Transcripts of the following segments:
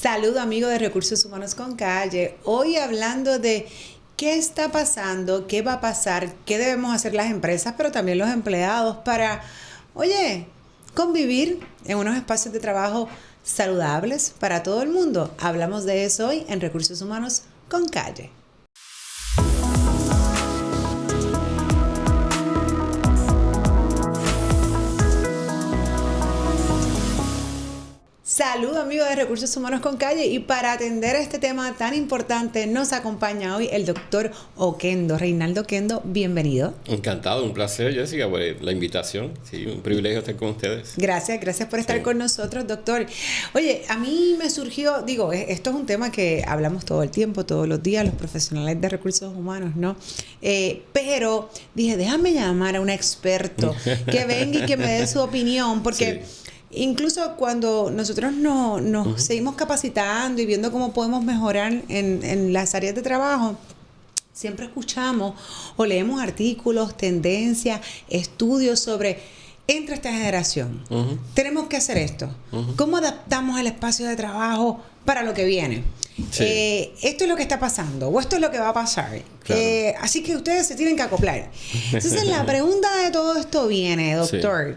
Saludo amigos de Recursos Humanos con Calle. Hoy hablando de qué está pasando, qué va a pasar, qué debemos hacer las empresas, pero también los empleados para, convivir en unos espacios de trabajo saludables para todo el mundo. Hablamos de eso hoy en Recursos Humanos con Calle. Saludos amigos de Recursos Humanos con Calle, y para atender este tema tan importante nos acompaña hoy el doctor Oquendo, Reinaldo Oquendo. Bienvenido. Encantado, un placer, Jessica, por la invitación. Sí, un privilegio estar con ustedes. Gracias por estar con nosotros, doctor. Oye, a mí me surgió, esto es un tema que hablamos todo el tiempo, todos los días, los profesionales de recursos humanos, ¿no? Pero dije, déjame llamar a un experto que venga y que me dé su opinión, porque... Sí. Incluso cuando nosotros nos seguimos capacitando y viendo cómo podemos mejorar en las áreas de trabajo, siempre escuchamos o leemos artículos, tendencias, estudios sobre entre esta generación. Tenemos que hacer esto. ¿Cómo adaptamos el espacio de trabajo para lo que viene? Sí. Esto es lo que está pasando o esto es lo que va a pasar. Claro. Así que ustedes se tienen que acoplar. Entonces la pregunta de todo esto viene, doctor.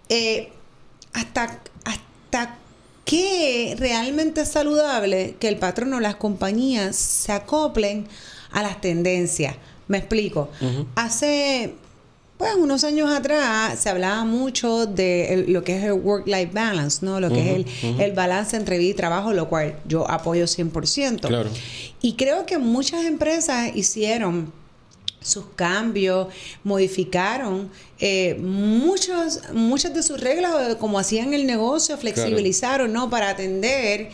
Sí. ¿Hasta qué realmente es saludable que el patrón o las compañías se acoplen a las tendencias? Me explico. Hace unos años atrás se hablaba mucho de lo que es el work-life balance, ¿no? Lo que es el balance entre vida y trabajo, lo cual yo apoyo 100%. Claro. Y creo que muchas empresas hicieron sus cambios, modificaron muchas de sus reglas, como hacían el negocio, flexibilizaron, claro, ¿no? Para atender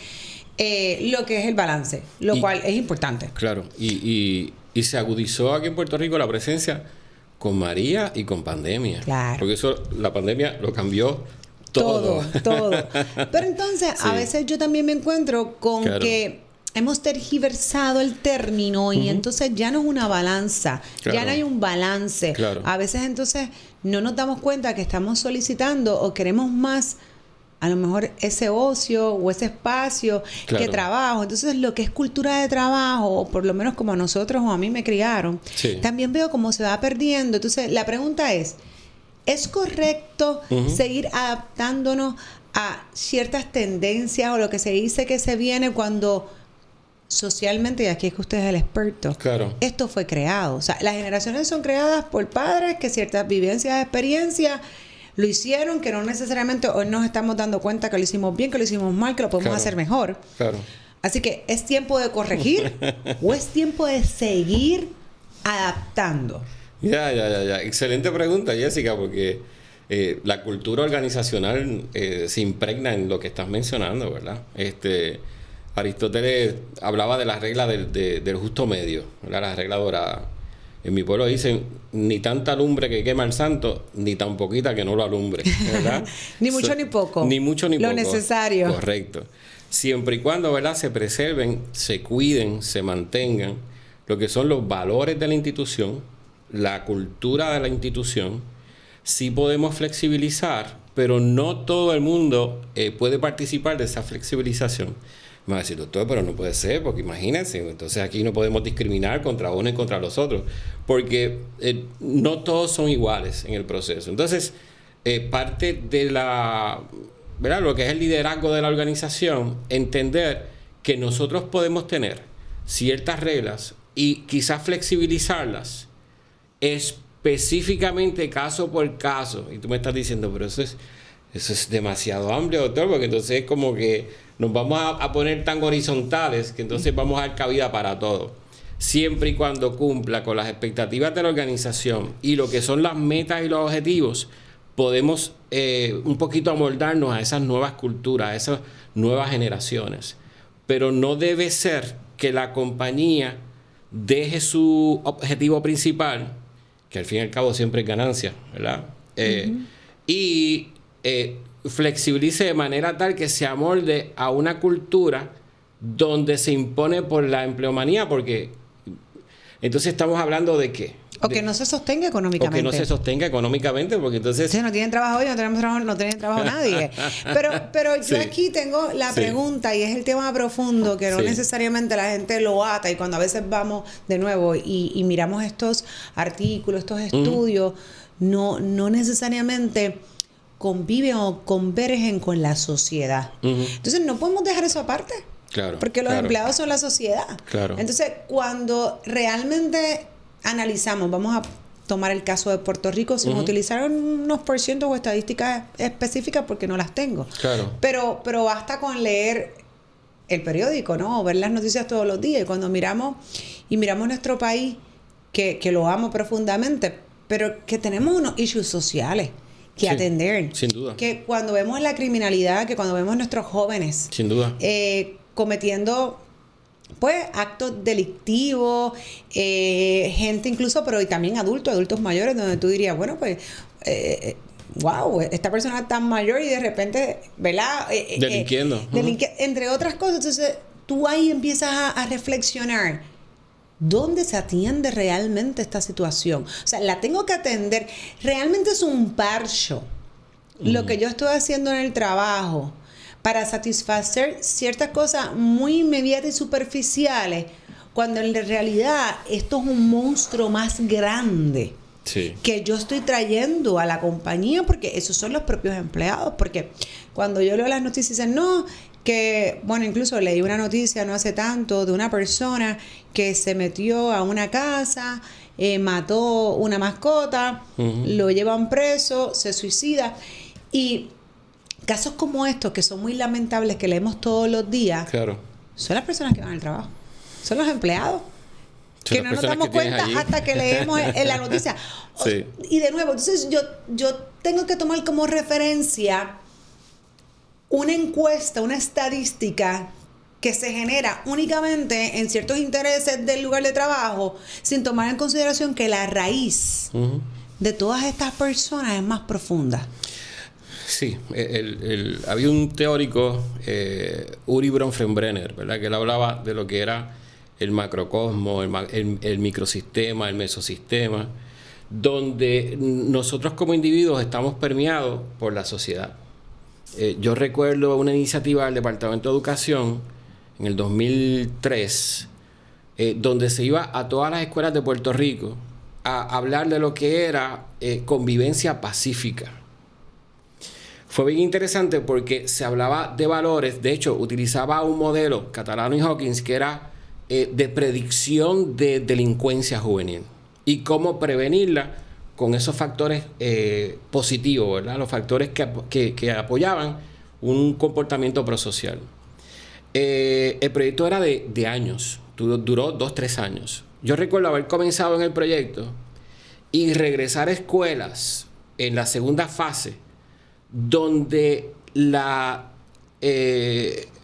lo que es el balance, lo cual es importante. Claro, y se agudizó aquí en Puerto Rico la presencia con María y con pandemia. Claro. Porque eso, la pandemia lo cambió todo. Pero entonces, sí, a veces yo también me encuentro con que hemos tergiversado el término y entonces ya no es una balanza, claro, ya no hay un balance. Claro. A veces entonces no nos damos cuenta que estamos solicitando o queremos más, a lo mejor ese ocio o ese espacio, claro, que trabajo. Entonces lo que es cultura de trabajo, o por lo menos como a nosotros o a mí me criaron, sí, también veo cómo se va perdiendo. Entonces la pregunta ¿es correcto seguir adaptándonos a ciertas tendencias o lo que se dice que se viene cuando socialmente, y aquí es que usted es el experto, claro, esto fue creado? O sea, las generaciones son creadas por padres que ciertas vivencias, experiencias lo hicieron, que no necesariamente hoy nos estamos dando cuenta que lo hicimos bien, que lo hicimos mal, que lo podemos hacer mejor. Claro. Así que, ¿es tiempo de corregir o es tiempo de seguir adaptando? Ya. Excelente pregunta, Jessica, porque la cultura organizacional se impregna en lo que estás mencionando, ¿verdad? Aristóteles hablaba de la regla del justo medio, ¿verdad? La regla dorada. En mi pueblo dicen, ni tanta lumbre que quema el santo, ni tan poquita que no lo alumbre, ¿verdad? Ni mucho ni poco. Ni mucho ni lo poco. Lo necesario. Correcto. Siempre y cuando, ¿verdad?, se preserven, se cuiden, se mantengan lo que son los valores de la institución, la cultura de la institución. Sí podemos flexibilizar, pero no todo el mundo puede participar de esa flexibilización. Me va a decir, doctor, pero no puede ser, porque imagínense, entonces aquí no podemos discriminar contra uno y contra los otros, porque no todos son iguales en el proceso. Entonces, parte de ¿verdad?, lo que es el liderazgo de la organización, entender que nosotros podemos tener ciertas reglas y quizás flexibilizarlas específicamente caso por caso. Y tú me estás diciendo, pero eso es demasiado amplio, doctor, porque entonces es como que nos vamos a poner tan horizontales que entonces vamos a dar cabida para todo. Siempre y cuando cumpla con las expectativas de la organización y lo que son las metas y los objetivos, podemos un poquito amoldarnos a esas nuevas culturas, a esas nuevas generaciones. Pero no debe ser que la compañía deje su objetivo principal, que al fin y al cabo siempre es ganancia, ¿verdad? Y flexibilice de manera tal que se amolde a una cultura donde se impone por la empleomanía, porque entonces estamos hablando de ¿qué? O que no se sostenga económicamente. O que no se sostenga económicamente, porque entonces... Sí, no tienen trabajo hoy, no tenemos trabajo, no tienen trabajo nadie. Pero yo aquí tengo la pregunta, y es el tema profundo, que no necesariamente la gente lo ata, y cuando a veces vamos de nuevo y miramos estos artículos, estos estudios, no necesariamente conviven o convergen con la sociedad. Entonces no podemos dejar eso aparte. Claro. Porque los empleados son la sociedad. Claro. Entonces, cuando realmente analizamos, vamos a tomar el caso de Puerto Rico sin utilizar unos porcientos o estadísticas específicas porque no las tengo. Claro. Pero basta con leer el periódico, ¿no? O ver las noticias todos los días. Y cuando miramos nuestro país, que lo amo profundamente, pero que tenemos unos issues sociales que atender. Sin duda. Que cuando vemos la criminalidad, que cuando vemos nuestros jóvenes... Sin duda. Cometiendo pues actos delictivos, gente incluso, pero y también adultos mayores, donde tú dirías, bueno, pues wow, esta persona es tan mayor y de repente, ¿verdad? Delinquiendo. Entre otras cosas. Entonces tú ahí empiezas a reflexionar, ¿dónde se atiende realmente esta situación? O sea, la tengo que atender, realmente es un parcho lo que yo estoy haciendo en el trabajo para satisfacer ciertas cosas muy inmediatas y superficiales, cuando en realidad esto es un monstruo más grande que yo estoy trayendo a la compañía, porque esos son los propios empleados. Porque cuando yo leo las noticias, dicen, no, que, bueno, incluso leí una noticia no hace tanto de una persona que se metió a una casa, mató una mascota, lo llevan preso, se suicida. Y casos como estos, que son muy lamentables, que leemos todos los días, son las personas que van al trabajo, son los empleados, que no nos damos cuenta hasta que leemos en la noticia. Y de nuevo, entonces yo tengo que tomar como referencia una encuesta, una estadística que se genera únicamente en ciertos intereses del lugar de trabajo, sin tomar en consideración que la raíz de todas estas personas es más profunda. Sí, había un teórico, Uri Bronfenbrenner, ¿verdad? Que él hablaba de lo que era el macrocosmo, el microsistema, el mesosistema, donde nosotros como individuos estamos permeados por la sociedad. Yo recuerdo una iniciativa del Departamento de Educación en el 2003, donde se iba a todas las escuelas de Puerto Rico a hablar de lo que era convivencia pacífica. Fue bien interesante porque se hablaba de valores. De hecho, utilizaba un modelo, Catalano y Hawkins, que era de predicción de delincuencia juvenil y cómo prevenirla con esos factores positivos, ¿verdad? Los factores que apoyaban un comportamiento prosocial. El proyecto era de años, duró 2-3 años. Yo recuerdo haber comenzado en el proyecto y regresar a escuelas en la segunda fase, donde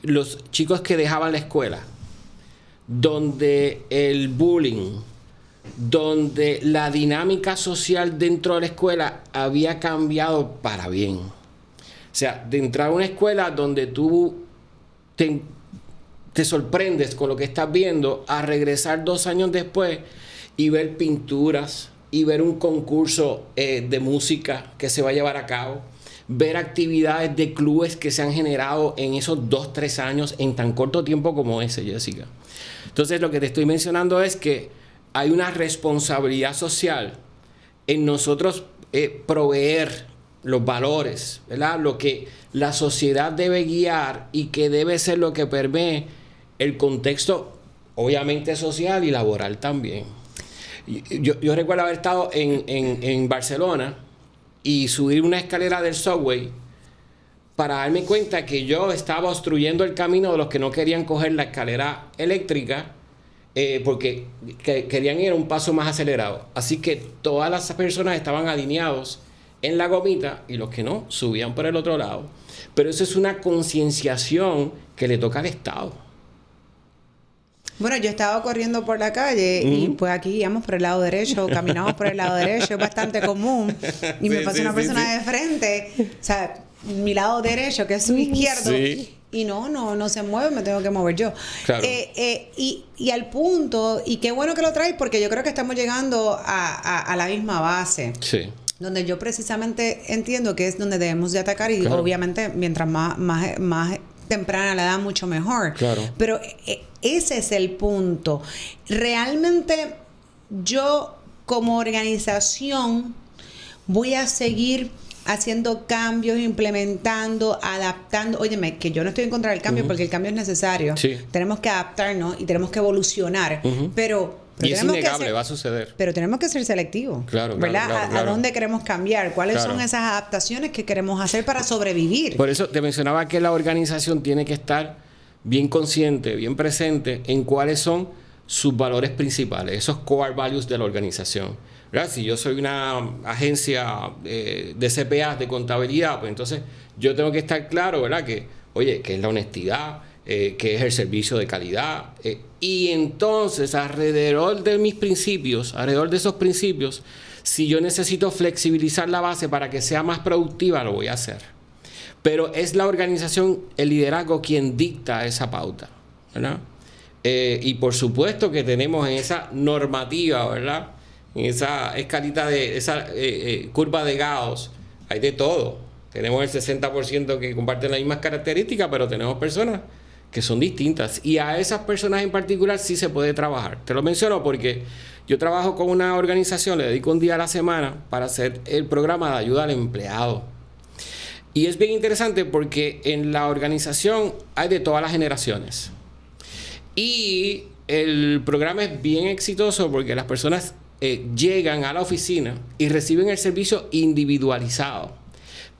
los chicos que dejaban la escuela, donde el bullying, donde la dinámica social dentro de la escuela había cambiado para bien. O sea, de entrar a una escuela donde tú te sorprendes con lo que estás viendo, a regresar 2 años después y ver pinturas y ver un concurso de música que se va a llevar a cabo, ver actividades de clubes que se han generado en esos 2-3 años en tan corto tiempo como ese, Jessica. Entonces, lo que te estoy mencionando es que hay una responsabilidad social en nosotros proveer los valores, ¿verdad? Lo que la sociedad debe guiar y que debe ser lo que permee el contexto, obviamente social y laboral también. Yo recuerdo haber estado en Barcelona y subir una escalera del subway para darme cuenta que yo estaba obstruyendo el camino de los que no querían coger la escalera eléctrica porque querían ir a un paso más acelerado. Así que todas las personas estaban alineados en la gomita y los que no subían por el otro lado. Pero eso es una concienciación que le toca al Estado. Bueno, yo estaba corriendo por la calle y pues aquí íbamos por el lado derecho, caminamos por el lado derecho, es bastante común. Y me pasa una persona de frente, o sea, mi lado derecho, que es su izquierdo, y no se mueve, me tengo que mover yo. Claro. Y al punto, y qué bueno que lo traes, porque yo creo que estamos llegando a la misma base. Sí. Donde yo precisamente entiendo que es donde debemos de atacar, y Claro. obviamente mientras más temprana la edad, mucho mejor. Claro. Pero ese es el punto. Realmente yo como organización voy a seguir haciendo cambios, implementando, adaptando. Óyeme, que yo no estoy en contra del cambio, porque el cambio es necesario. Sí. Tenemos que adaptarnos y tenemos que evolucionar. Pero Y es tenemos que innegable, va a suceder. pero tenemos que ser selectivos. Claro, ¿verdad? claro. ¿A dónde queremos cambiar? ¿Cuáles Claro. son esas adaptaciones que queremos hacer para sobrevivir? Por eso te mencionaba que la organización tiene que estar bien consciente, bien presente en cuáles son sus valores principales, esos core values de la organización. ¿Verdad? Si yo soy una agencia de CPA, de contabilidad, pues entonces yo tengo que estar claro, ¿verdad? Que, oye, que es la honestidad, que es el servicio de calidad. Y entonces, alrededor de mis principios, alrededor de esos principios, si yo necesito flexibilizar la base para que sea más productiva, lo voy a hacer. Pero es la organización, el liderazgo, quien dicta esa pauta, ¿verdad? Y por supuesto que tenemos en esa normativa, ¿verdad? En esa escalita de esa curva de Gauss, hay de todo. Tenemos el 60% que comparten las mismas características, pero tenemos personas que son distintas. Y a esas personas en particular sí se puede trabajar. Te lo menciono porque yo trabajo con una organización, le dedico un día a la semana para hacer el programa de ayuda al empleado. Y es bien interesante porque en la organización hay de todas las generaciones. Y el programa es bien exitoso porque las personas llegan a la oficina y reciben el servicio individualizado,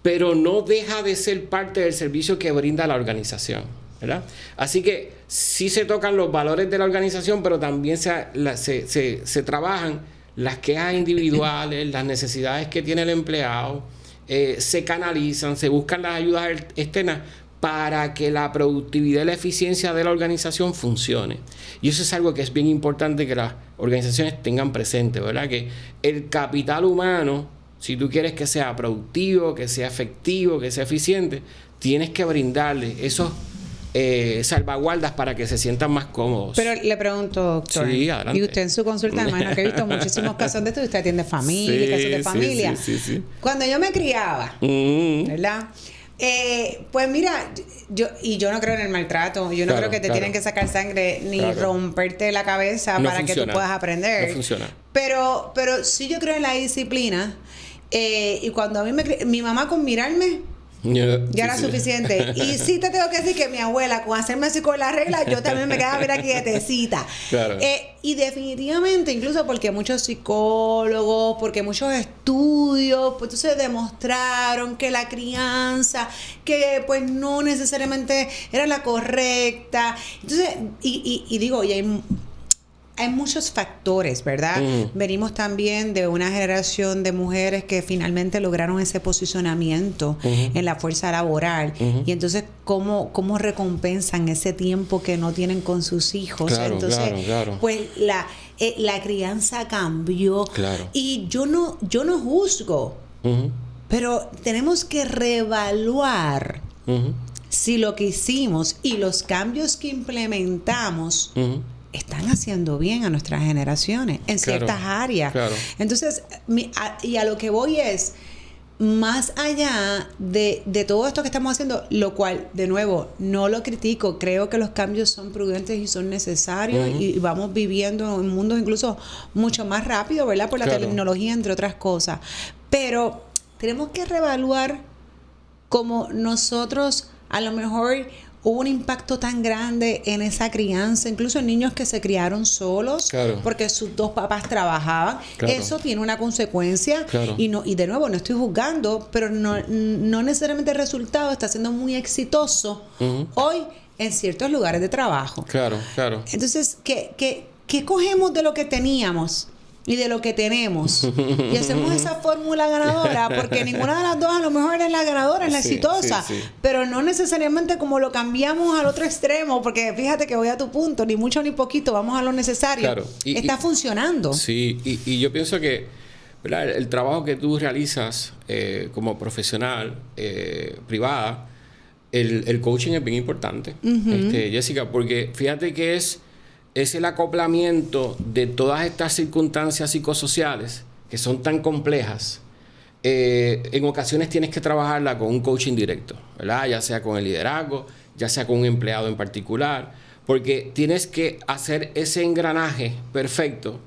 pero no deja de ser parte del servicio que brinda la organización, ¿verdad? Así que sí se tocan los valores de la organización, pero también se trabajan las quejas individuales, las necesidades que tiene el empleado, se canalizan, se buscan las ayudas externas para que la productividad y la eficiencia de la organización funcione. Y eso es algo que es bien importante que las organizaciones tengan presente, ¿verdad? Que el capital humano, si tú quieres que sea productivo, que sea efectivo, que sea eficiente, tienes que brindarle esos salvaguardas para que se sientan más cómodos. Pero le pregunto, doctor, sí, adelante. y usted en su consulta, imagino que he visto muchísimos casos de esto, y usted atiende familia, casos de familia. Sí. Cuando yo me criaba, ¿verdad? Pues mira, yo no creo en el maltrato, yo no creo que te tienen que sacar sangre ni romperte la cabeza para funciona, que tú puedas aprender. No funciona. Pero sí yo creo en la disciplina, y cuando a mí mi mamá con mirarme ya era suficiente. Y sí te tengo que decir que mi abuela, con hacerme así con la regla, yo también me quedaba mira quietecita. Claro. Y definitivamente, incluso porque muchos psicólogos, porque muchos estudios, pues entonces demostraron que la crianza, que pues no necesariamente era la correcta. Entonces, y digo, y hay muchos factores, ¿verdad? Venimos también de una generación de mujeres que finalmente lograron ese posicionamiento en la fuerza laboral. Y entonces, ¿cómo recompensan ese tiempo que no tienen con sus hijos? Claro, entonces, claro. pues la crianza cambió. Claro. Y yo no juzgo, pero tenemos que reevaluar si lo que hicimos y los cambios que implementamos están haciendo bien a nuestras generaciones en ciertas áreas. Claro. Entonces, y a lo que voy es, más allá de todo esto que estamos haciendo, lo cual, de nuevo, no lo critico, creo que los cambios son prudentes y son necesarios, y vamos viviendo en mundos incluso mucho más rápido, ¿verdad? Por la tecnología, entre otras cosas. Pero tenemos que reevaluar cómo nosotros, a lo mejor, hubo un impacto tan grande en esa crianza, incluso en niños que se criaron solos porque sus dos papás trabajaban. Eso tiene una consecuencia y de nuevo no estoy juzgando, pero no necesariamente el resultado está siendo muy exitoso hoy en ciertos lugares de trabajo. Claro. Entonces, ¿qué cogemos de lo que teníamos y de lo que tenemos? Y hacemos esa fórmula ganadora, porque ninguna de las dos a lo mejor es la ganadora, es la exitosa, pero no necesariamente como lo cambiamos al otro extremo, porque fíjate que voy a tu punto, ni mucho ni poquito, vamos a lo necesario. Está funcionando. Sí, y yo pienso que, ¿verdad? El trabajo que tú realizas como profesional privada el coaching es bien importante, Jessica, porque fíjate que es el acoplamiento de todas estas circunstancias psicosociales que son tan complejas. En ocasiones tienes que trabajarla con un coaching directo, ¿verdad? Ya sea con el liderazgo, ya sea con un empleado en particular, porque tienes que hacer ese engranaje perfecto,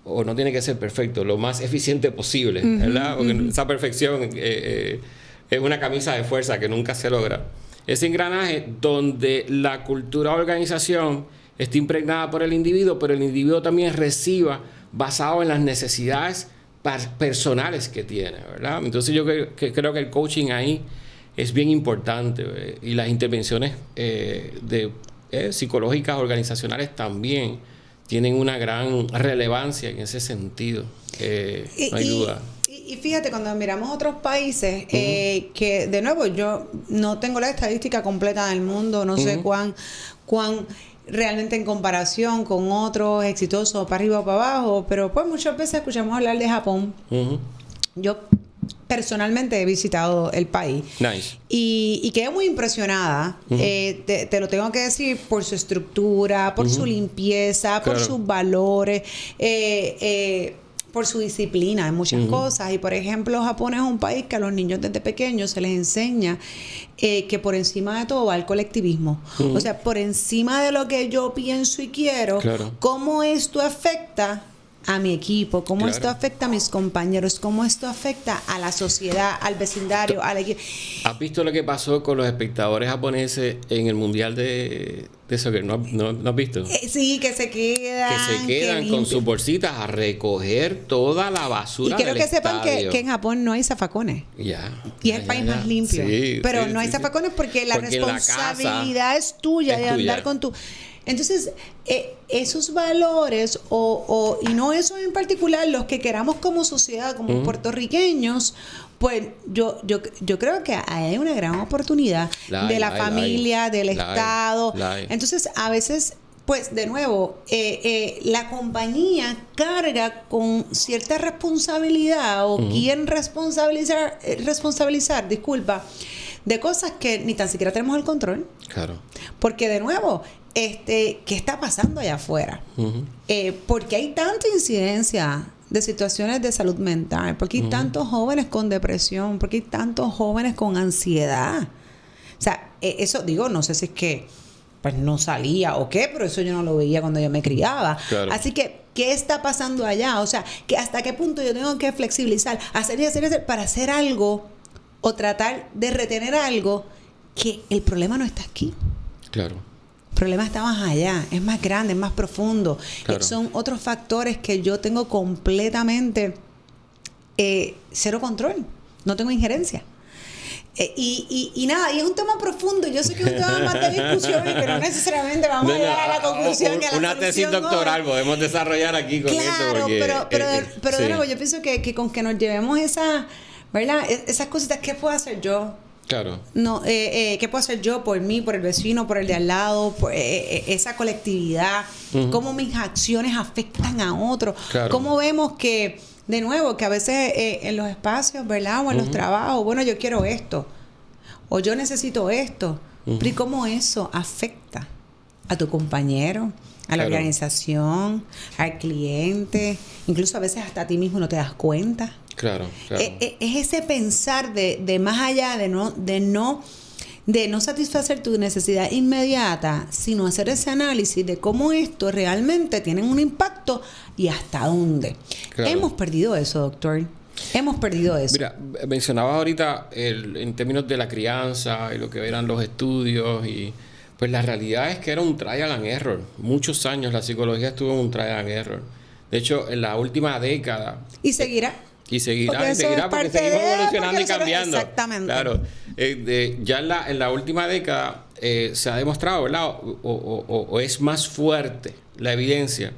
o no tiene que ser perfecto, lo más eficiente posible, ¿verdad? Porque esa perfección es una camisa de fuerza que nunca se logra. Ese engranaje donde la cultura de organización esté impregnada por el individuo, pero el individuo también reciba basado en las necesidades personales que tiene, ¿verdad? Entonces yo creo que el coaching ahí es bien importante, y las intervenciones psicológicas organizacionales también tienen una gran relevancia en ese sentido, no hay duda. Y fíjate, cuando miramos otros países, que de nuevo yo no tengo la estadística completa del mundo, no sé cuán realmente en comparación con otros exitosos para arriba o para abajo, pero pues muchas veces escuchamos hablar de Japón. Yo personalmente he visitado el país. Nice. Y quedé muy impresionada, te lo tengo que decir, por su estructura, por su limpieza, por sus valores, por su disciplina en muchas cosas. Y por ejemplo, Japón es un país que a los niños desde pequeños se les enseña que por encima de todo va el colectivismo. O sea, por encima de lo que yo pienso y quiero, cómo esto afecta a mi equipo, cómo esto afecta a mis compañeros, cómo esto afecta a la sociedad, al vecindario, al equipo. ¿Has visto lo que pasó con los espectadores japoneses en el Mundial de soccer? ¿No has visto? Sí, que se quedan con sus bolsitas a recoger toda la basura. Y quiero que sepan que en Japón no hay zafacones. Y es el país más limpio. Sí, pero no hay zafacones porque la responsabilidad es tuya de andar con tu... Entonces, esos valores, y no esos en particular, los que queramos como sociedad, como puertorriqueños, pues yo creo que hay una gran oportunidad de la familia, del Estado. Entonces, a veces, pues, de nuevo, la compañía carga con cierta responsabilidad o quieren responsabilizar, de cosas que ni tan siquiera tenemos el control. Claro. Porque, de nuevo, ¿qué está pasando allá afuera? Porque hay tanta incidencia de situaciones de salud mental, porque hay tantos jóvenes con depresión, porque hay tantos jóvenes con ansiedad. O sea, eso digo, no sé si es que pues no salía o qué, pero eso yo no lo veía cuando yo me criaba. Claro. Así que, ¿qué está pasando allá? O sea, que ¿hasta qué punto yo tengo que flexibilizar, hacer para hacer algo o tratar de retener algo que el problema no está aquí? Claro. El problema está más allá, es más grande, es más profundo. Claro. Son otros factores que yo tengo completamente cero control, no tengo injerencia. Y nada, y es un tema profundo. Yo sé que es un tema más de discusión y que no necesariamente vamos a llegar a la conclusión. Una tesis doctoral podemos desarrollar aquí con esto. Porque, pero de nuevo, yo pienso que con que nos llevemos ¿verdad? Esas cositas, ¿qué puedo hacer yo? Claro. No, ¿qué puedo hacer yo por mí, por el vecino, por el de al lado, por esa colectividad? ¿Cómo mis acciones afectan a otros? Claro. ¿Cómo vemos que, de nuevo, que a veces en los espacios, ¿verdad? O en los trabajos, bueno, yo quiero esto, o yo necesito esto. Pero ¿y cómo eso afecta a tu compañero, a la organización, al cliente? Incluso a veces hasta a ti mismo no te das cuenta. Claro. Es ese pensar de más allá, de no satisfacer tu necesidad inmediata, sino hacer ese análisis de cómo esto realmente tiene un impacto y hasta dónde. Claro. Hemos perdido eso, doctor. Hemos perdido eso. Mira, mencionabas ahorita en términos de la crianza y lo que eran los estudios, y pues la realidad es que era un trial and error. Muchos años la psicología estuvo en un trial and error. De hecho, en la última década... Y seguirá. Y seguirá porque seguimos evolucionando y cambiando. Exactamente. Claro. Ya en la última década se ha demostrado, ¿verdad? O es más fuerte la evidencia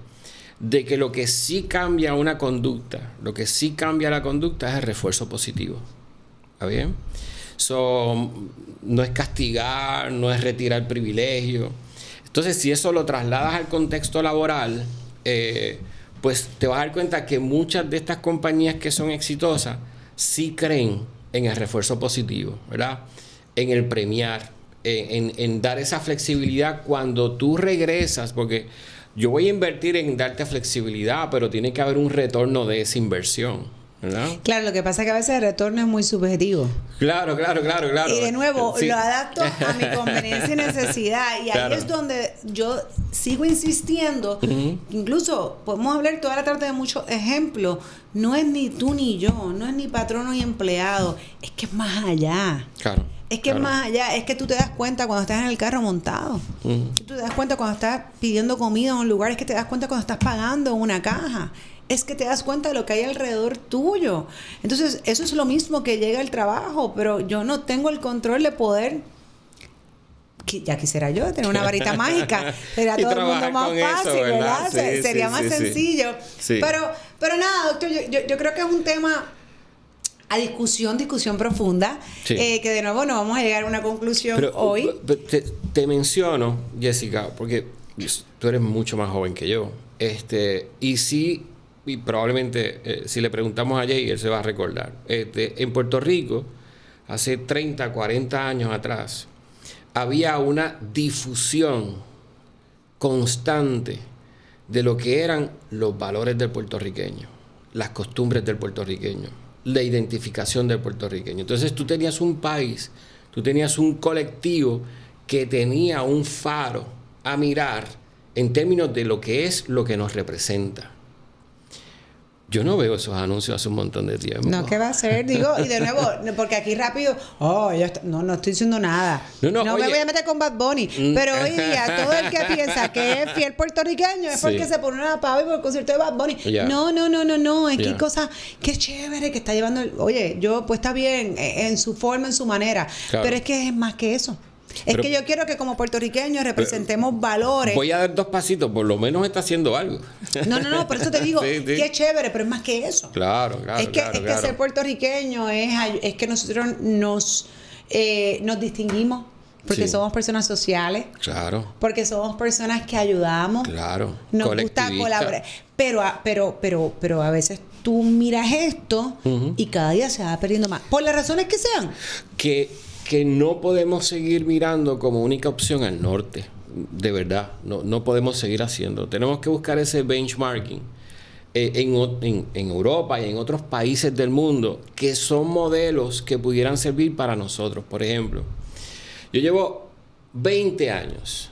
de que lo que sí cambia una conducta, lo que sí cambia la conducta es el refuerzo positivo. ¿Está bien? No es castigar, no es retirar privilegio. Entonces, si eso lo trasladas al contexto laboral, pues te vas a dar cuenta que muchas de estas compañías que son exitosas sí creen en el refuerzo positivo, ¿verdad? En el premiar, en dar esa flexibilidad cuando tú regresas, porque yo voy a invertir en darte flexibilidad, pero tiene que haber un retorno de esa inversión, ¿verdad? Claro, lo que pasa es que a veces el retorno es muy subjetivo. Claro. Y de nuevo, Sí. lo adapto a mi conveniencia y necesidad. Y Claro. ahí es donde yo sigo insistiendo. Incluso podemos hablar toda la tarde de muchos ejemplos. No es ni tú ni yo, no es ni patrono ni empleado. Es que es más allá. Claro. Es que es más allá, es que tú te das cuenta cuando estás en el carro montado. Tú te das cuenta cuando estás pidiendo comida en un lugar, es que te das cuenta cuando estás pagando en una caja. Es que te das cuenta de lo que hay alrededor tuyo. Entonces, eso es lo mismo que llega al trabajo, pero yo no tengo el control de poder. Ya quisiera yo tener una varita mágica. Sería Y todo el mundo trabajar más con eso, fácil, ¿verdad? ¿verdad? Sí, Sería sí, más sí, sí. sencillo. Sí. Pero nada, doctor, yo creo que es un tema a discusión profunda, Sí. que de nuevo no vamos a llegar a una conclusión Pero hoy. te menciono, Jessica, porque tú eres mucho más joven que yo. Y sí, y probablemente si le preguntamos a Jay, él se va a recordar. En Puerto Rico, hace 30, 40 años atrás, había una difusión constante de lo que eran los valores del puertorriqueño, las costumbres del puertorriqueño, la identificación del puertorriqueño. Entonces tú tenías un país, tú tenías un colectivo que tenía un faro a mirar en términos de lo que es lo que nos representa. Yo no veo esos anuncios hace un montón de tiempo. No, ¿qué va a ser? Digo, y de nuevo, porque aquí rápido, no estoy diciendo nada. No, me oye. voy a meter con Bad Bunny. Pero hoy día, todo el que piensa que es fiel puertorriqueño es Sí. porque se pone una pava y por el concierto de Bad Bunny. Ya. No. Es que Ya. hay cosas que es chévere, que está llevando. Oye, yo, pues está bien, en su forma, en su manera. Claro. Pero es que es más que eso. Pero- es que yo quiero que como puertorriqueños representemos valores. Voy a dar 2 pasitos, por lo menos está haciendo algo. No, por eso te digo Sí, sí. que es chévere, pero es más que eso. Claro. Es que ser puertorriqueño es que nosotros nos distinguimos porque Sí. somos personas sociales, Claro, porque somos personas que ayudamos, claro. nos gusta Colectivista. colaborar. Pero a veces tú miras esto y cada día se va perdiendo más. Por las razones que sean. Que no podemos seguir mirando como única opción al norte. De verdad, no podemos seguir haciendo. Tenemos que buscar ese benchmarking en Europa y en otros países del mundo que son modelos que pudieran servir para nosotros. Por ejemplo, yo llevo 20 años.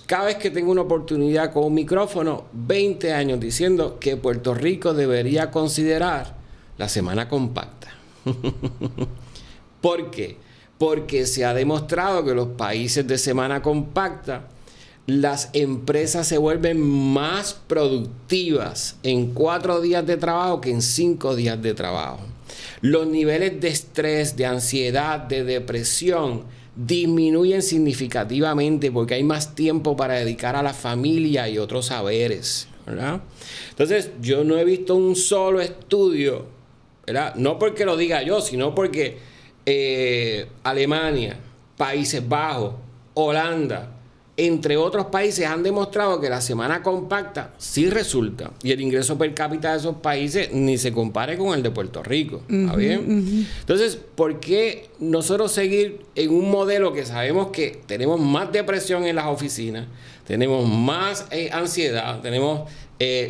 Cada vez que tengo una oportunidad con un micrófono, 20 años diciendo que Puerto Rico debería considerar la semana compacta. ¿Por qué? Porque se ha demostrado que los países de semana compacta, las empresas se vuelven más productivas en 4 días de trabajo que en 5 días de trabajo. Los niveles de estrés, de ansiedad, de depresión disminuyen significativamente porque hay más tiempo para dedicar a la familia y otros saberes, ¿verdad? Entonces, yo no he visto un solo estudio, ¿verdad? No porque lo diga yo, sino porque Alemania, Países Bajos, Holanda, entre otros países han demostrado que la semana compacta sí resulta. Y el ingreso per cápita de esos países ni se compare con el de Puerto Rico. ¿Está bien? Entonces, ¿por qué nosotros seguir en un modelo que sabemos que tenemos más depresión en las oficinas, tenemos más ansiedad, tenemos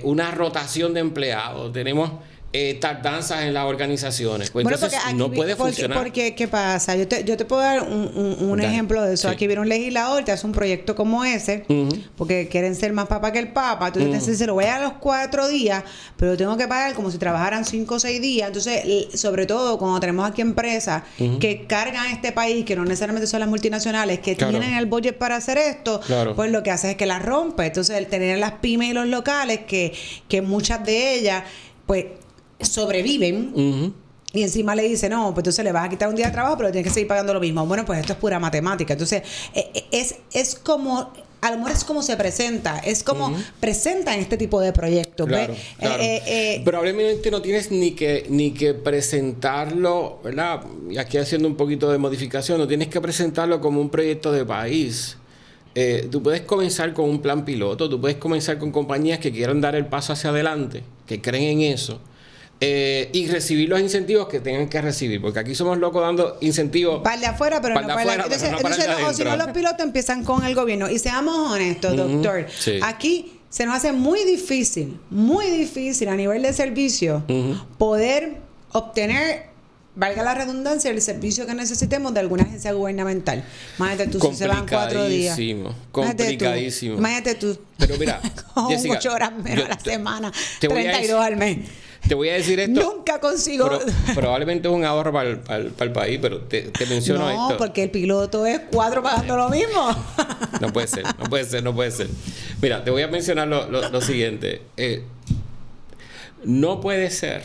una rotación de empleados, tenemos tardanzas en las organizaciones? Pues Bueno, entonces porque aquí no puede funcionar. Porque, ¿qué pasa? Yo te puedo dar un Dale. ejemplo de eso. Sí. Aquí viene un legislador, te hace un proyecto como ese, porque quieren ser más papa que el papa. Entonces te dice, se lo voy a dar a los 4 días, pero tengo que pagar como si trabajaran 5 o 6 días. Entonces, sobre todo cuando tenemos aquí empresas que cargan este país, que no necesariamente son las multinacionales, que Claro. tienen el budget para hacer esto, Claro. pues lo que hace es que las rompe. Entonces, el tener las pymes y los locales, que muchas de ellas, pues, sobreviven. Y encima le dice, no, pues entonces le vas a quitar un día de trabajo, pero tienes que seguir pagando lo mismo. Bueno, pues esto es pura matemática. Entonces, es como, a lo mejor es como se presenta, es como presentan este tipo de proyectos. Claro, ¿ves? claro. Probablemente no tienes ni que presentarlo, ¿verdad? Y aquí haciendo un poquito de modificación, no tienes que presentarlo como un proyecto de país. Tú puedes comenzar con un plan piloto, tú puedes comenzar con compañías que quieran dar el paso hacia adelante, que creen en eso, Y recibir los incentivos que tengan que recibir, porque aquí somos locos dando incentivos para el de afuera, pero no para el de adentro. Entonces, o si no, los pilotos empiezan con el gobierno. Y seamos honestos, doctor, sí. Aquí se nos hace muy difícil a nivel de servicio poder obtener, valga la redundancia, el servicio que necesitemos de alguna agencia gubernamental. Imagínate tú, si se van 4 días. Complicadísimo. Imagínate tú. Pero mira, con Jessica, 8 horas menos a la semana, 32 al mes. Te voy a decir esto. Nunca consigo. Probablemente es un ahorro para el país, pero te menciono esto. No, porque el piloto es 4 pagando lo mismo. No puede ser. Mira, te voy a mencionar lo siguiente. No puede ser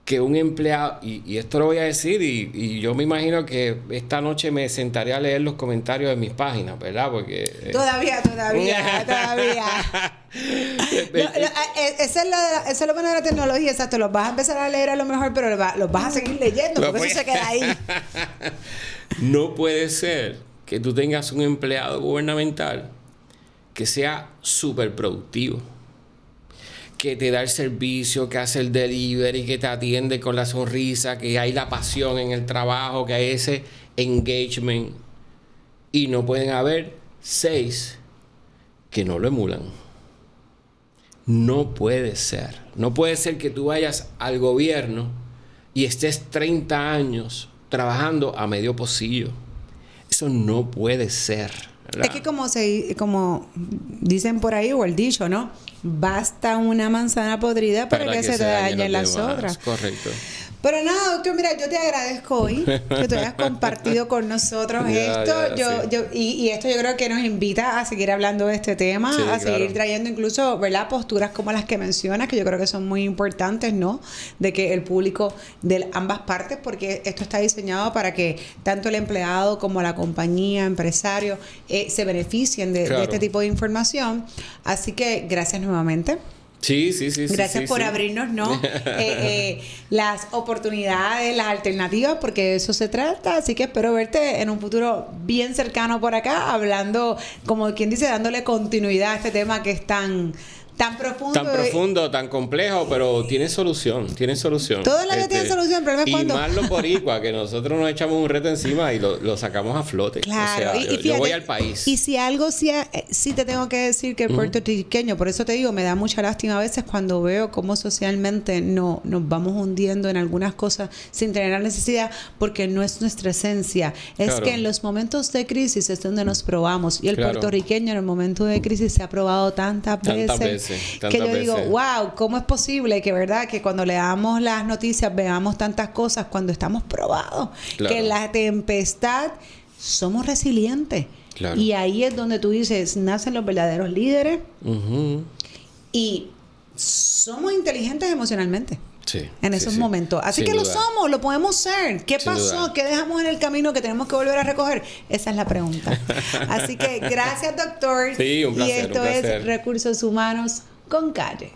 que un empleado, y esto lo voy a decir, y yo me imagino que esta noche me sentaré a leer los comentarios de mis páginas, ¿verdad? Porque... Todavía. Esa es lo bueno de la tecnología, exacto. Los vas a empezar a leer a lo mejor, pero los vas a seguir leyendo, porque eso se queda ahí. No puede ser que tú tengas un empleado gubernamental que sea súper productivo, que te da el servicio, que hace el delivery, que te atiende con la sonrisa, que hay la pasión en el trabajo, que hay ese engagement. Y no pueden haber 6 que no lo emulan. No puede ser. No puede ser que tú vayas al gobierno y estés 30 años trabajando a medio pocillo. Eso no puede ser, ¿verdad? Es que como dicen por ahí, o el dicho, ¿no? Basta una manzana podrida para que se te dañen las otras. Correcto. Pero nada, doctor, mira, yo te agradezco hoy que tú hayas compartido con nosotros esto. Y esto yo creo que nos invita a seguir hablando de este tema, sí, seguir trayendo incluso, ¿verdad?, posturas como las que mencionas, que yo creo que son muy importantes, ¿no? De que el público de ambas partes, porque esto está diseñado para que tanto el empleado como la compañía, empresario, se beneficien de este tipo de información. Así que gracias nuevamente. Sí. Gracias por abrirnos, ¿no? Las oportunidades, las alternativas, porque de eso se trata. Así que espero verte en un futuro bien cercano por acá, hablando, como quien dice, dándole continuidad a este tema que es tan profundo. Tan profundo, tan complejo, pero tiene solución. Todo en la vida tiene solución, pero y más los boricuas, que nosotros nos echamos un reto encima y lo sacamos a flote. Claro. O sea, yo voy al país. Y si algo sí te tengo que decir que el puertorriqueño, por eso te digo, me da mucha lástima a veces cuando veo cómo socialmente nos vamos hundiendo en algunas cosas sin tener la necesidad, porque no es nuestra esencia. Es que en los momentos de crisis es donde nos probamos. Y el puertorriqueño en el momento de crisis se ha probado tantas veces. Que yo digo, wow, ¿cómo es posible que, verdad, que cuando leamos las noticias veamos tantas cosas cuando estamos probados? Que en la tempestad somos resilientes. Y ahí es donde tú dices, nacen los verdaderos líderes y somos inteligentes emocionalmente. En esos momentos. Así que lo somos, lo podemos ser. ¿Qué pasó? ¿Qué dejamos en el camino que tenemos que volver a recoger? Esa es la pregunta. Así que gracias, doctor. Sí, un placer. Y esto es Recursos Humanos con Calle.